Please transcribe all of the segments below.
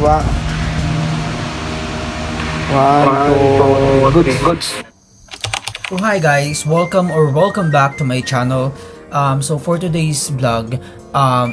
One, two, good. So hi guys, welcome back to my channel. So for today's vlog,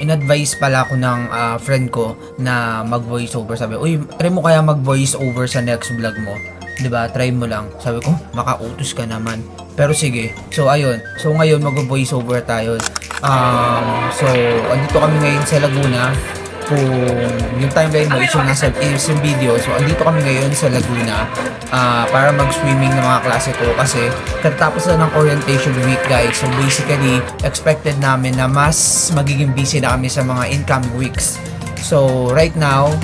in-advise pala ako ng friend ko na mag-voice over. Sabi, uy, try mo kaya mag-voice over sa next vlog mo? 'Di ba? Try mo lang. Sabi ko, makautos ka naman. Pero sige. So ayun. So ngayon mag-voice over tayo. So andito kami ngayon sa Laguna. Kung yung timeline mo is yung video. So andito kami ngayon sa Laguna para mag-swimming ng mga klase ko kasi katapos na ng orientation week guys. So basically expected namin na mas magiging busy na kami sa mga incoming weeks. So right now,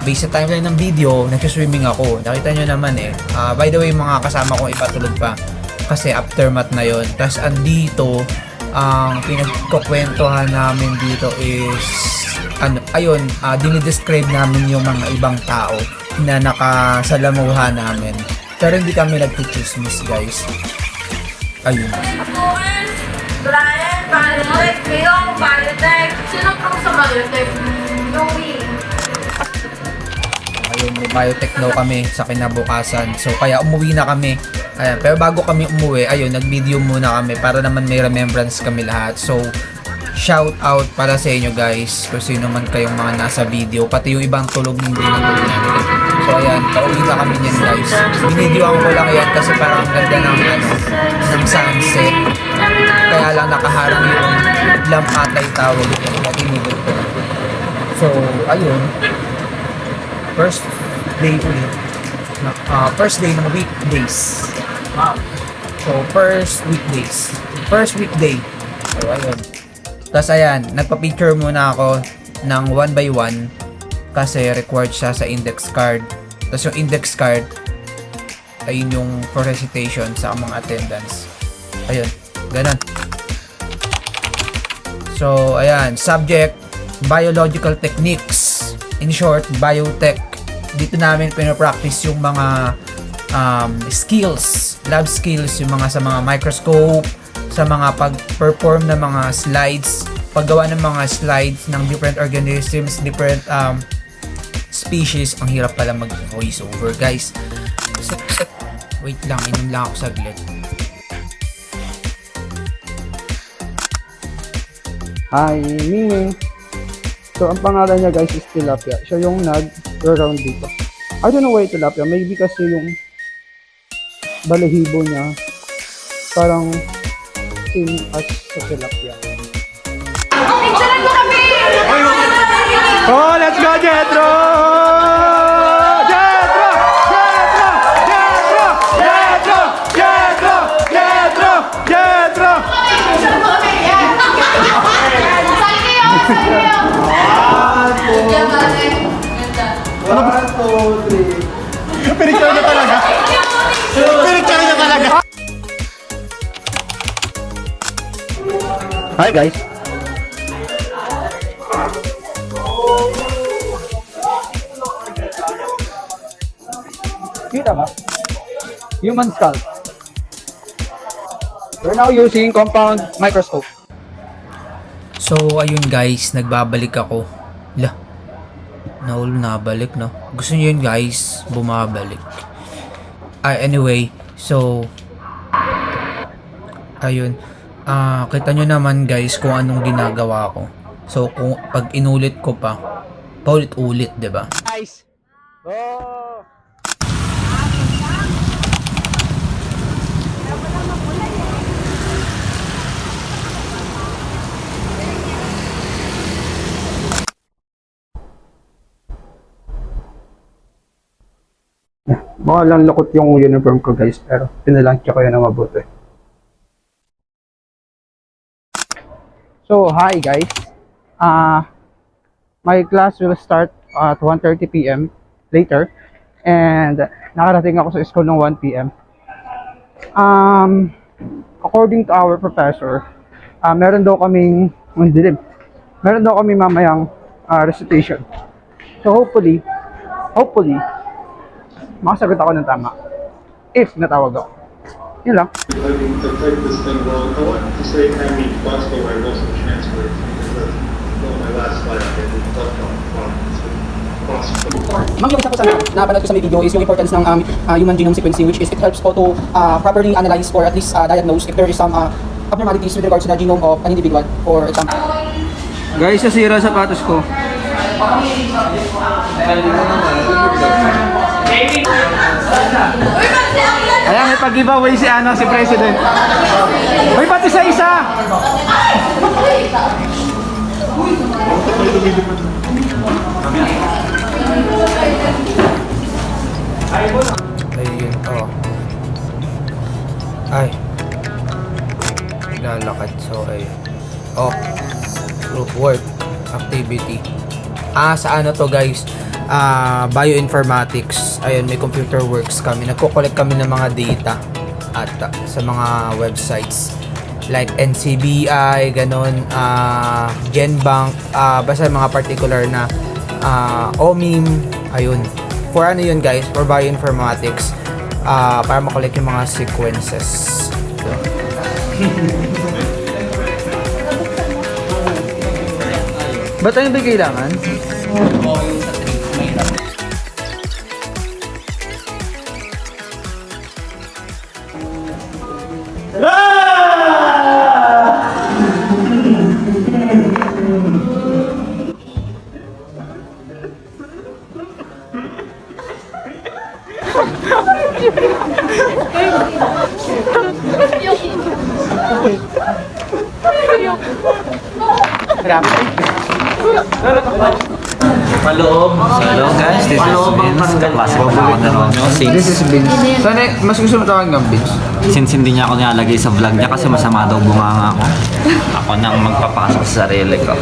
based sa timeline ng video, nag-swimming ako. Nakita nyo naman by the way, mga kasama kong ipatulog pa kasi aftermath na yon. Tapos andito ang pinagkukwentuhan namin dito is dinidescribe namin yung mga ibang tao na nakasalamuha namin. Pero hindi kami nagtitrismis guys. Ayun. Brian, Biotech, Leong, Biotech. Sino ako sa Biotech? Louie. Ayun, may biotech daw kami sa kinabukasan. So kaya umuwi na kami. Ayan, pero bago kami umuwi, ayun, nag-video muna kami para naman may remembrance kami lahat. So shout out para sa inyo guys kung sino man kayong mga nasa video, pati yung ibang tulog hindi natulog namin. So ayan, pauwi na kami niyan guys. Binidyoan ko lang yan kasi parang ang ganda ng sunset. Kaya lang nakaharang yung Lampatay Tower na tinigil ko. So ayun, first day ng weekdays. So first weekday. So ayun. Tapos ayan, nagpa-picture muna ako ng 1 by 1 kasi required siya sa index card. Tapos yung index card, ayun yung for recitation sa mga attendance. Ayun, ganun. So ayan, subject, biological techniques. In short, biotech. Dito namin pinapractice yung mga skills, lab skills, yung mga sa mga microscope, sa mga pag-perform ng mga slides, paggawa ng mga slides ng different organisms, different species. Ang hirap pala mag-voice over guys. So, wait lang, inom lang ako saglit. Hi, Mimi. So, ang pangalan niya guys is Tilapia. Siya yung nag-round dito. I don't know why Tilapia. Maybe kasi yung balahibo niya parang same as sa Tilapia. Picturean mo kami! Oh, let's go, Jetro! Jetro! Jetro! Jetro! Jetro! Jetro! Jetro! Jetro! Picturean mo kami! Yan! Sali kayo! One, two, three. Pinicture niya talaga. Pinicture niya talaga. Hi guys. Kita ba? Human skull. We're now using compound microscope. So ayun guys, nagbabalik ako. Nabalik no. Gusto niyo yun guys, bumabalik. Anyway, so ayun. Kita nyo naman guys kung anong ginagawa ko. So kung pag inulit ko pa, paulit-ulit, 'di ba? Guys. Go. Baka lang lakot yung uniform ko guys, pero pinalansya ko yan na mabuti. So, hi guys. My class will start at 1:30 p.m. later. And nakarating ako sa school ng 1 p.m. According to our professor, meron daw kaming mamayang recitation. So hopefully, makasagot ako ng tama. If natawag ako. Yun lang. I mean, to type this thing wrong. I want to say Henry Bosco, I wasn't transferred because of my last slide I did talk about Among yung isa po sa napanood ko sa may video is yung importance ng human genome sequencing, which is it helps po to properly analyze or at least diagnose if there is some abnormalities with regards to the genome of an individual. For example, Guys, nasira sapatos ko. Ayan, may pag-giveaway si si President. Uy, pati sa isa! Ayun, oh. Ay. Lalakad, so ayun. Oh. Group work. Activity. Sa ano to guys? Bioinformatics. Ayun, may computer works kami. Nagko-collect kami ng mga data at sa mga websites like NCBI, ganon, GenBank, basta mga particular na OMIM, ayun. For ano yun guys, for bioinformatics, para makollect yung mga sequences. Ba't ano ba kailangan? Hello guys, this is Vince, kaklase ko na ako na Romeo. This is Vince. Sana, mas gusto mo tawag ng Vince? Since hindi niya ako nilalagay sa vlog niya kasi masama daw bunganga ako. Ako nang magpapasok sa sarili ko.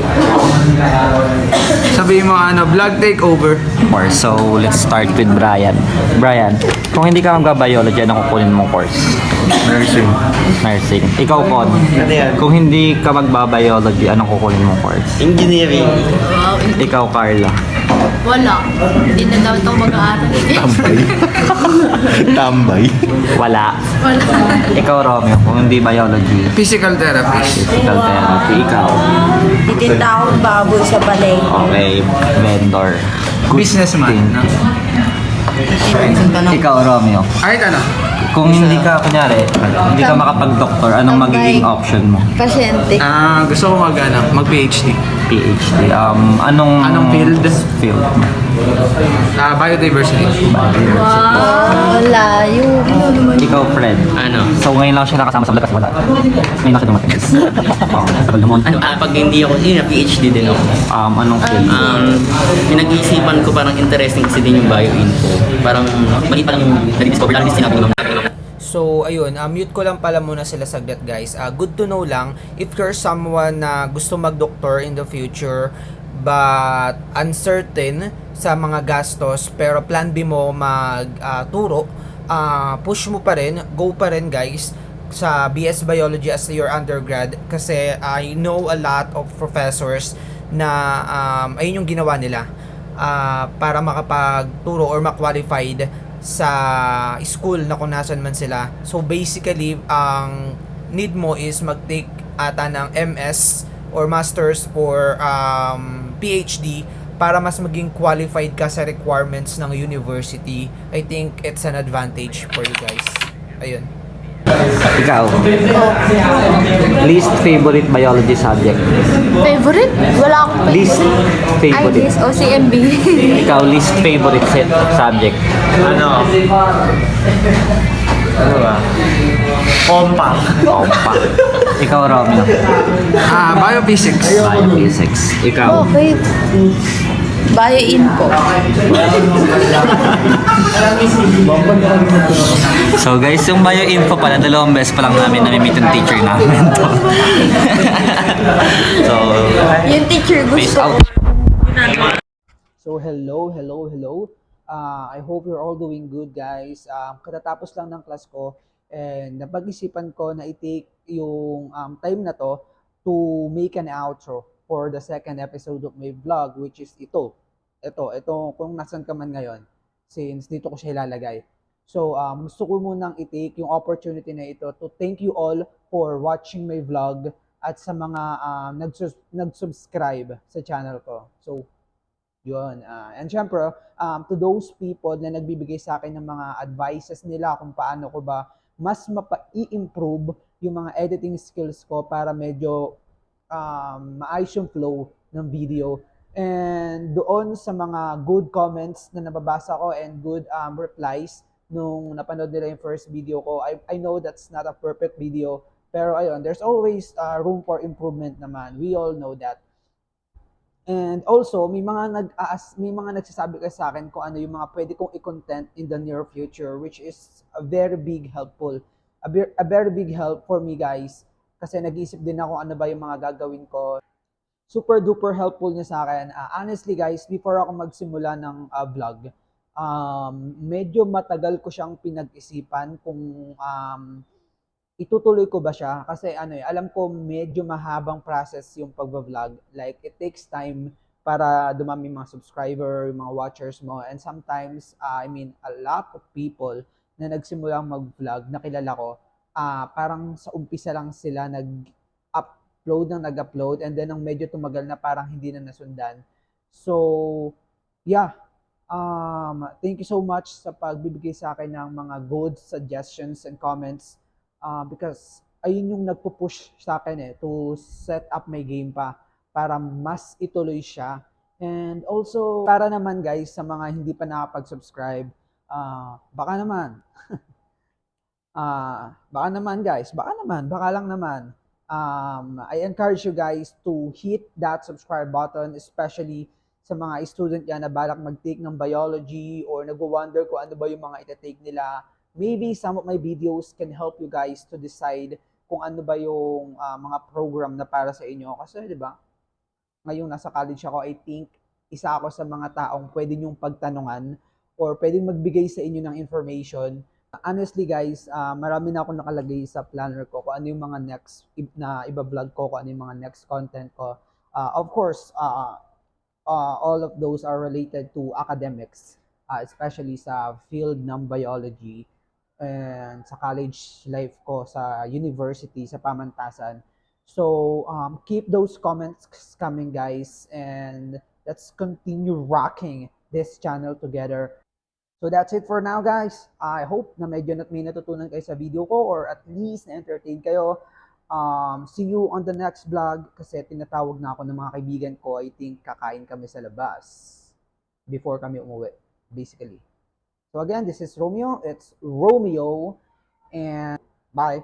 Sabihin mo vlog takeover. So, let's start with Brian. Brian, kung hindi ka magbabiology, anong kukunin mong course? Nursing. Nursing. Ikaw, Con, kung hindi ka magbabiology, anong kukunin mong course? Engineering. Ikaw, Carla. Wala. Hindi na daw ito mag-aaral. Tambay. Wala. Wala. Ikaw, Romeo, kung hindi biology, Physical therapist. physical therapy. Ikaw. Titinda akong baboy sa palengke. Okay, vendor. Good Businessman. thing. No? Ikaw, Romeo. Ay, Kung hindi ka, kunyari, hindi ka makapag-doktor, anong magiging option mo? Pasyente. Gusto ko mag-PhD. PhD. Anong field? Field. Biodiversity. Wow, layo. Ikaw, Fred. Ano? So, ngayon lang siya nakasama sa vlog kasi wala. Ngayon lang siya dumating. Tagal naman. Ano, pag hindi ako, yun, PhD din ako. Anong field? Pinag-iisipan ko parang interesting kasi din yung bioinfo. Parang mali pa lang yung nadi-discover lang yung sinabi ko. So, ayun, mute ko lang pala muna sila saglit guys. Good to know lang, if you're someone na gusto mag-doktor in the future, but uncertain sa mga gastos, pero plan B mo mag-turo, push mo pa rin, go pa rin guys, sa BS Biology as your undergrad. Kasi I know a lot of professors na ayun yung ginawa nila para makapagturo or ma-qualified sa school na kung nasan man sila. So basically, ang need mo is mag-take ata ng MS or Masters or PhD para mas maging qualified ka sa requirements ng university. I think it's an advantage for you guys. Ayun. Ikaw. Least favorite biology subject. Favorite? Wala akong Least favorite. this OCMB. Ikaw, least favorite subject. Ano ba? Pompa. Pompa. Ikaw, Romeo. Biophysics. Biophysics. Ikaw. Okay. Bioinfo. So guys, yung bioinfo pala, 2 beses pa lang namin nami-meet yung teacher namin to. So, Yung teacher peace gusto. out. So, hello. I hope you're all doing good, guys. Katatapos lang ng class ko and napag-isipan ko na i-take yung time na to make an outro for the second episode of my vlog, which is ito kung nasan ka man ngayon, since dito ko siya ilalagay. So, gusto ko munang i-take yung opportunity na ito to thank you all for watching my vlog at sa mga nag-subscribe sa channel ko. So, Yun. And syempre, to those people na nagbibigay sa akin ng mga advices nila kung paano ko ba mas mapa-i-improve yung mga editing skills ko para medyo maayos yung flow ng video. And doon sa mga good comments na nababasa ko and good replies nung napanood nila yung first video ko, I know that's not a perfect video, pero ayun, there's always room for improvement naman. We all know that. And also, may mga nagsasabi kasi sa akin kung ano yung mga pwede kong i-content in the near future, which is a very big help for me, guys. Kasi nag-iisip din ako ano ba yung mga gagawin ko. Super duper helpful niya sa akin. Honestly, guys, before ako magsimula ng vlog, medyo matagal ko siyang pinag-isipan kung itutuloy ko ba siya kasi alam ko medyo mahabang process yung pagba-vlog. Like it takes time para dumami yung mga subscriber, yung mga watchers mo, and sometimes a lot of people na nagsimulang mag-vlog na kilala ko, parang sa umpisa lang sila nag-upload and then nang medyo tumagal na parang hindi na nasundan. So, yeah. Thank you so much sa pagbibigay sa akin ng mga good suggestions and comments. Because ayun yung nagpo-push sa akin to set up my game pa para mas ituloy siya. And also, para naman guys, sa mga hindi pa nakapag-subscribe, baka naman, baka lang naman. I encourage you guys to hit that subscribe button, especially sa mga student yan na balak mag-take ng biology or nag-wonder kung ano ba yung mga ita-take nila. Maybe some of my videos can help you guys to decide kung ano ba yung mga program na para sa inyo. Kasi, di ba, ngayong nasa college ako, I think, isa ako sa mga taong pwede nyong pagtanungan or pwedeng magbigay sa inyo ng information. Honestly, guys, marami na akong nakalagay sa planner ko kung ano yung mga next na iba-vlog ko, kung ano yung mga next content ko. Of course, all of those are related to academics, especially sa field ng biology. And sa college life ko, sa university, sa pamantasan. So, keep those comments coming, guys. And let's continue rocking this channel together. So, that's it for now, guys. I hope na medyo may natutunan kayo sa video ko or at least na-entertain kayo. See you on the next vlog kasi tinatawag na ako ng mga kaibigan ko. I think kakain kami sa labas before kami umuwi, basically. So again, this is Romeo. It's Romeo, and bye.